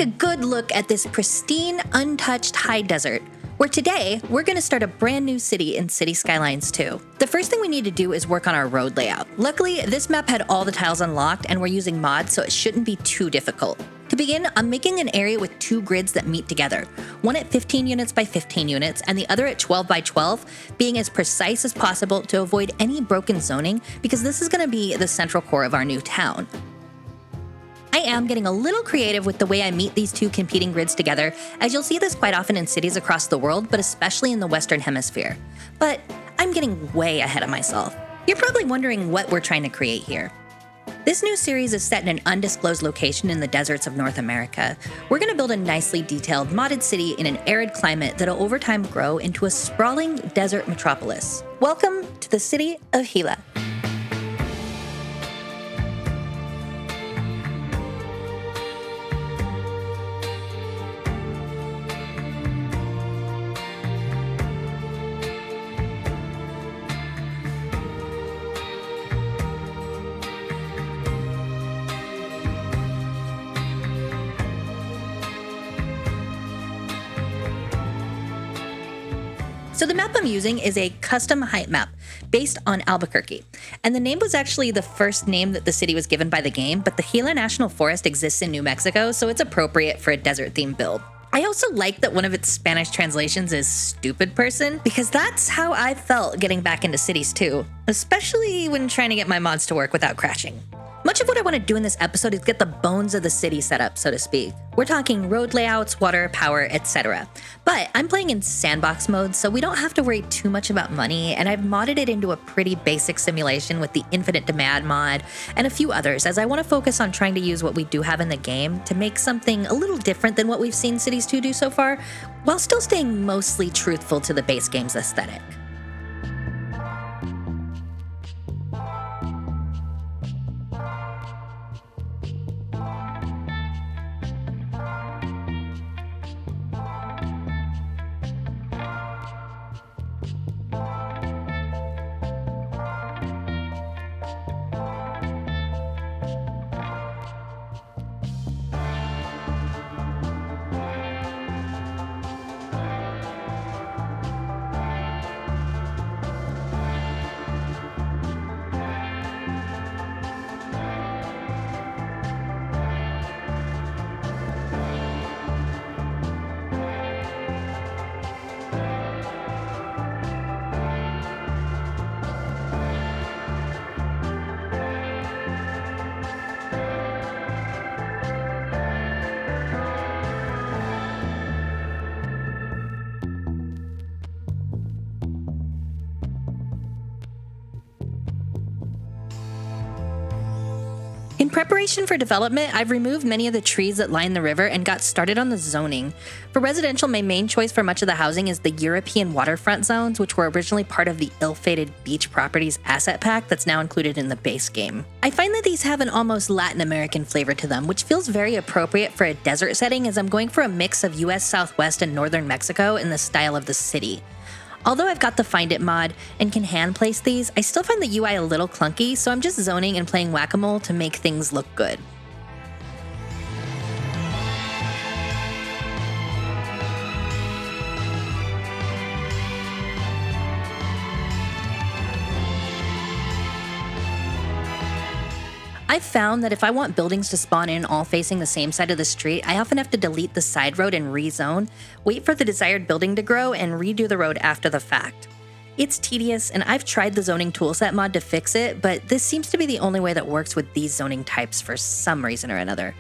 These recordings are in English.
take a good look at this pristine, untouched high desert, where today we're going to start a brand new city in Cities Skylines 2. The first thing we need to do is work on our road layout. Luckily, this map had all the tiles unlocked and we're using mods, so it shouldn't be too difficult. To begin, I'm making an area with two grids that meet together, one at 15 units by 15 units and the other at 12 by 12, being as precise as possible to avoid any broken zoning because this is going to be the central core of our new town. I am getting a little creative with the way I meet these two competing grids together, as you'll see this quite often in cities across the world, but especially in the Western Hemisphere. But I'm getting way ahead of myself. You're probably wondering what we're trying to create here. This new series is set in an undisclosed location in the deserts of North America. We're going to build a nicely detailed, modded city in an arid climate that'll over time grow into a sprawling desert metropolis. Welcome to the city of Gila. So the map I'm using is a custom height map based on Alququerque. And the name was actually the first name that the city was given by the game, but the Gila National Forest exists in New Mexico, so it's appropriate for a desert-themed build. I also like that one of its Spanish translations is stupid person, because that's how I felt getting back into cities too, especially when trying to get my mods to work without crashing. Much of what I want to do in this episode is get the bones of the city set up, so to speak. We're talking road layouts, water, power, etc. But I'm playing in sandbox mode, so we don't have to worry too much about money, and I've modded it into a pretty basic simulation with the infinite demand mod and a few others, as I want to focus on trying to use what we do have in the game to make something a little different than what we've seen Cities 2 do so far, while still staying mostly truthful to the base game's aesthetic. In preparation for development, I've removed many of the trees that line the river and got started on the zoning. For residential, my main choice for much of the housing is the European waterfront zones, which were originally part of the ill-fated Beach Properties asset pack that's now included in the base game. I find that these have an almost Latin American flavor to them, which feels very appropriate for a desert setting, as I'm going for a mix of US Southwest and Northern Mexico in the style of the city. Although I've got the Find It mod and can hand place these, I still find the UI a little clunky, so I'm just zoning and playing whack-a-mole to make things look good. I've found that if I want buildings to spawn in all facing the same side of the street, I often have to delete the side road and rezone, wait for the desired building to grow, and redo the road after the fact. It's tedious, and I've tried the zoning toolset mod to fix it, but this seems to be the only way that works with these zoning types for some reason or another.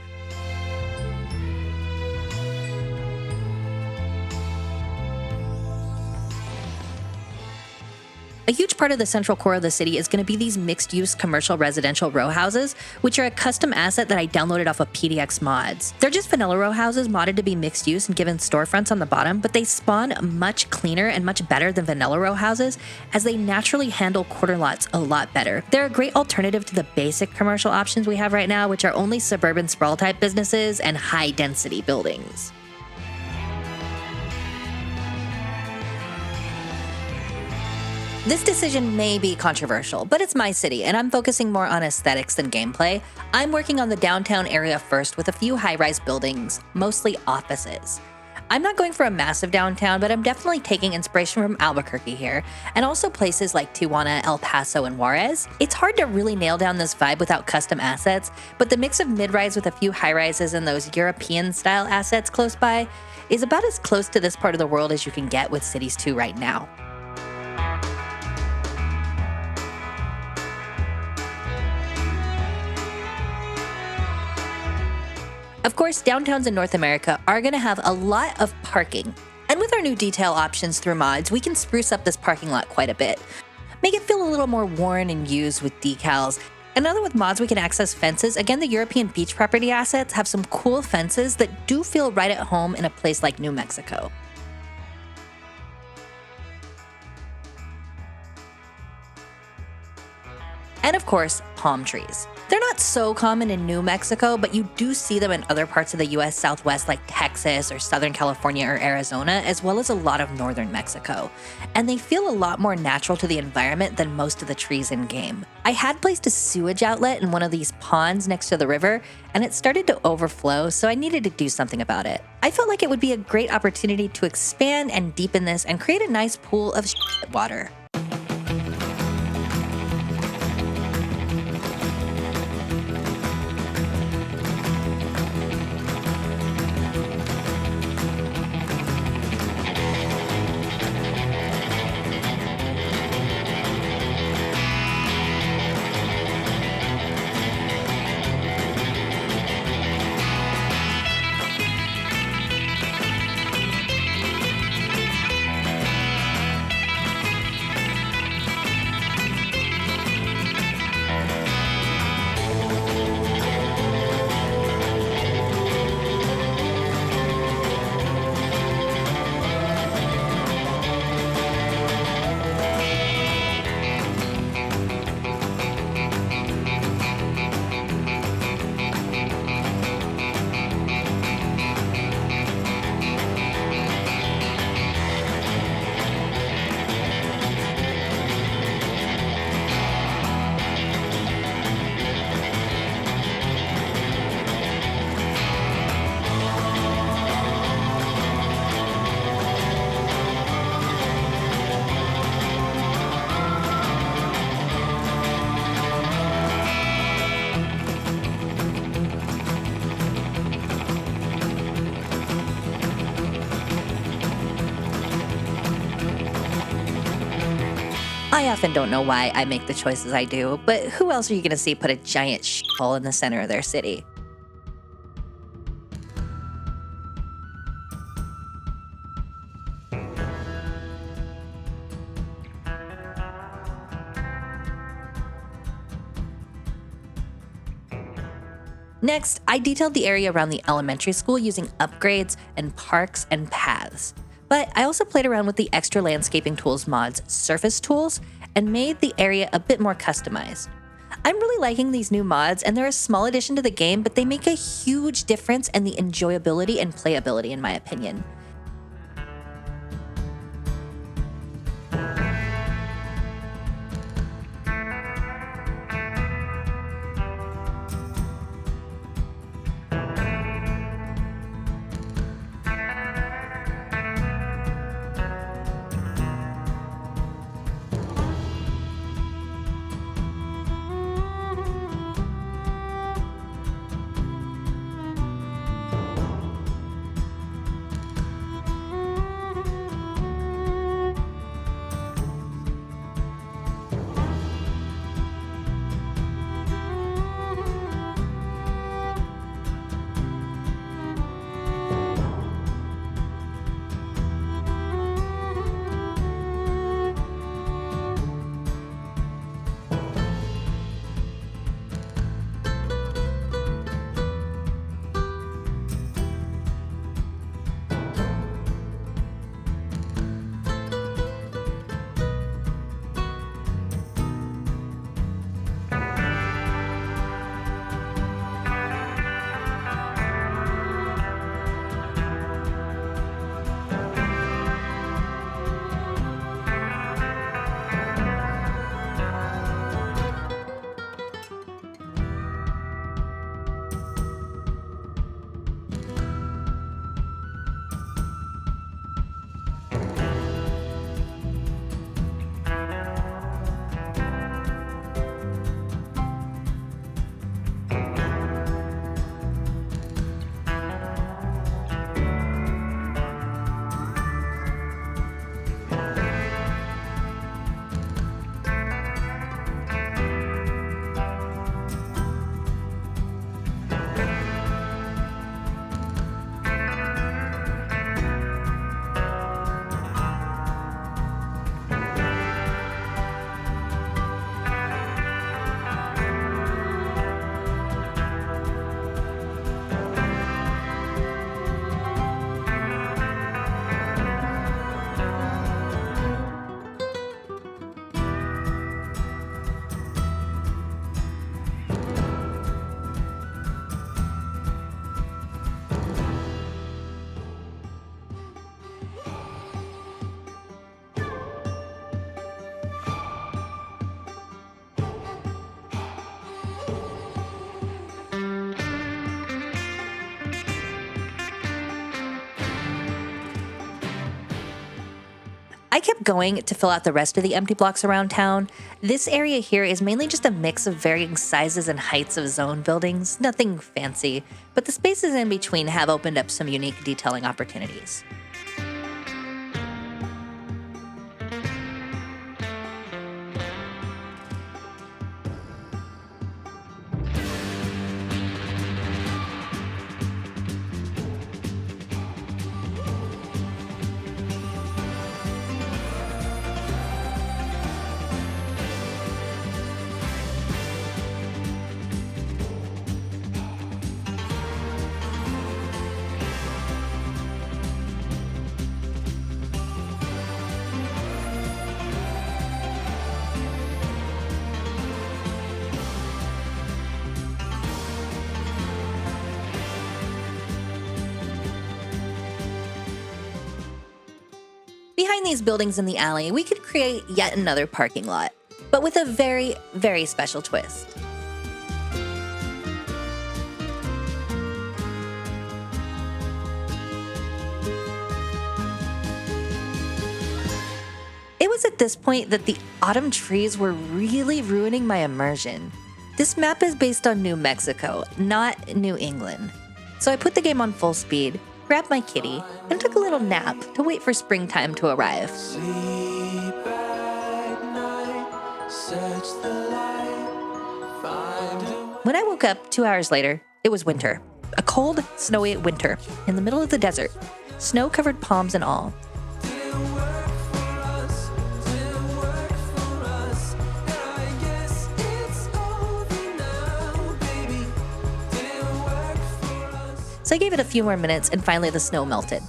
A huge part of the central core of the city is going to be these mixed-use commercial residential row houses, which are a custom asset that I downloaded off of PDX mods. They're just vanilla row houses modded to be mixed use and given storefronts on the bottom, but they spawn much cleaner and much better than vanilla row houses, as they naturally handle quarter lots a lot better. They're a great alternative to the basic commercial options we have right now, which are only suburban sprawl type businesses and high-density buildings. This decision may be controversial, but it's my city, and I'm focusing more on aesthetics than gameplay. I'm working on the downtown area first with a few high-rise buildings, mostly offices. I'm not going for a massive downtown, but I'm definitely taking inspiration from Albuquerque here, and also places like Tijuana, El Paso, and Juarez. It's hard to really nail down this vibe without custom assets, but the mix of mid-rise with a few high-rises and those European-style assets close by is about as close to this part of the world as you can get with Cities 2 right now. Of course, downtowns in North America are going to have a lot of parking. And with our new detail options through mods, we can spruce up this parking lot quite a bit. Make it feel a little more worn and used with decals. And now that with mods we can access fences, again, the European beach property assets have some cool fences that do feel right at home in a place like New Mexico. And of course, palm trees. They're not so common in New Mexico, but you do see them in other parts of the US Southwest like Texas or Southern California or Arizona, as well as a lot of northern Mexico. And they feel a lot more natural to the environment than most of the trees in game. I had placed a sewage outlet in one of these ponds next to the river, and it started to overflow, so I needed to do something about it. I felt like it would be a great opportunity to expand and deepen this and create a nice pool of water. I often don't know why I make the choices I do, but who else are you going to see put a giant shithole in the center of their city? Next, I detailed the area around the elementary school using upgrades and parks and paths. But I also played around with the extra landscaping tools mods, surface tools, and made the area a bit more customized. I'm really liking these new mods, and they're a small addition to the game, but they make a huge difference in the enjoyability and playability, in my opinion. I kept going to fill out the rest of the empty blocks around town. This area here is mainly just a mix of varying sizes and heights of zone buildings, nothing fancy, but the spaces in between have opened up some unique detailing opportunities. Behind these buildings in the alley, we could create yet another parking lot, but with a very, very special twist. It was at this point that the autumn trees were really ruining my immersion. This map is based on New Mexico, not New England. So I put the game on full speed, grabbed my kitty, and took a little nap to wait for springtime to arrive. When I woke up 2 hours later, it was winter. A cold, snowy winter in the middle of the desert. Snow-covered palms and all. So I gave it a few more minutes and finally the snow melted.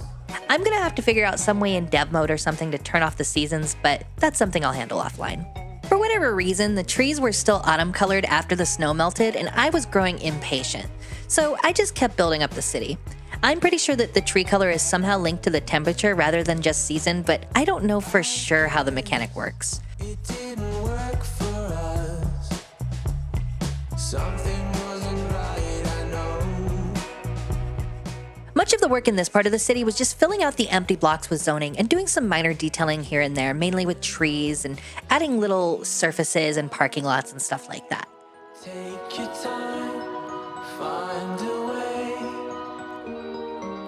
I'm gonna have to figure out some way in dev mode or something to turn off the seasons, but that's something I'll handle offline. For whatever reason, the trees were still autumn colored after the snow melted and I was growing impatient. So I just kept building up the city. I'm pretty sure that the tree color is somehow linked to the temperature rather than just season, but I don't know for sure how the mechanic works. It didn't work for us. Something wasn't right, I know. Much of the work in this part of the city was just filling out the empty blocks with zoning and doing some minor detailing here and there, mainly with trees and adding little surfaces and parking lots and stuff like that. Take your time, find a way.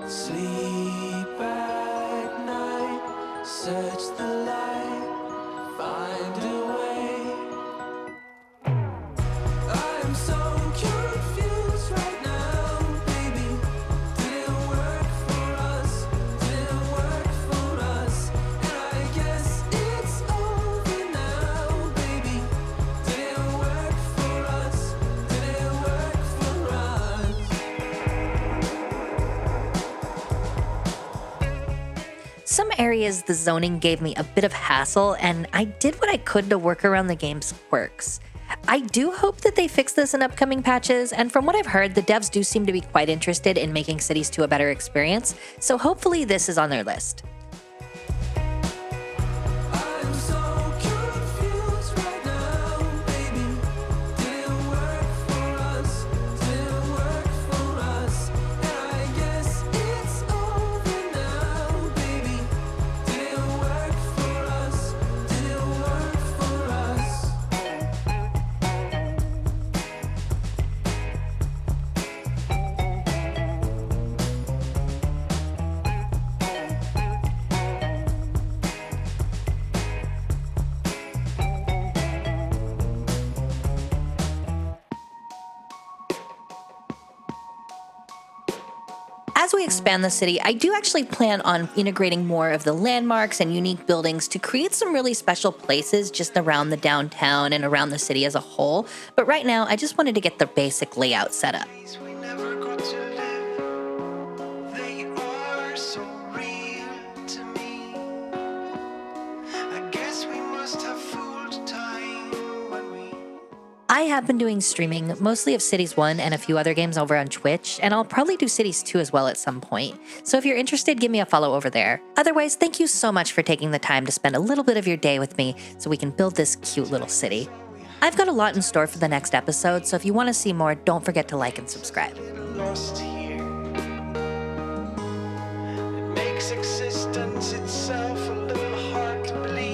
Sleep at night, search the light, find a way. I'm so confused right now, baby. Didn't work for us, didn't work for us. And I guess it's over now, baby. Didn't work for us, didn't work for us. Some areas the zoning gave me a bit of hassle, and I did what I could to work around the game's quirks. I do hope that they fix this in upcoming patches, and from what I've heard, the devs do seem to be quite interested in making Cities 2 a better experience, so hopefully this is on their list. I'm so confused right now, baby. Didn't work for us, didn't work for us. And I guess it's over now, baby. Didn't work for us, didn't work for us. As we expand the city, I do actually plan on integrating more of the landmarks and unique buildings to create some really special places just around the downtown and around the city as a whole. But right now, I just wanted to get the basic layout set up. Days we never got to live, they are so real to me. I guess we must have fooled time when we. I have been doing streaming, mostly of Cities 1 and a few other games over on Twitch, and I'll probably do Cities 2 as well at some point. So if you're interested, give me a follow over there. Otherwise, thank you so much for taking the time to spend a little bit of your day with me so we can build this cute little city. I've got a lot in store for the next episode, so if you want to see more, don't forget to like and subscribe. Lost here. It makes makes existence itself a little hard to believe.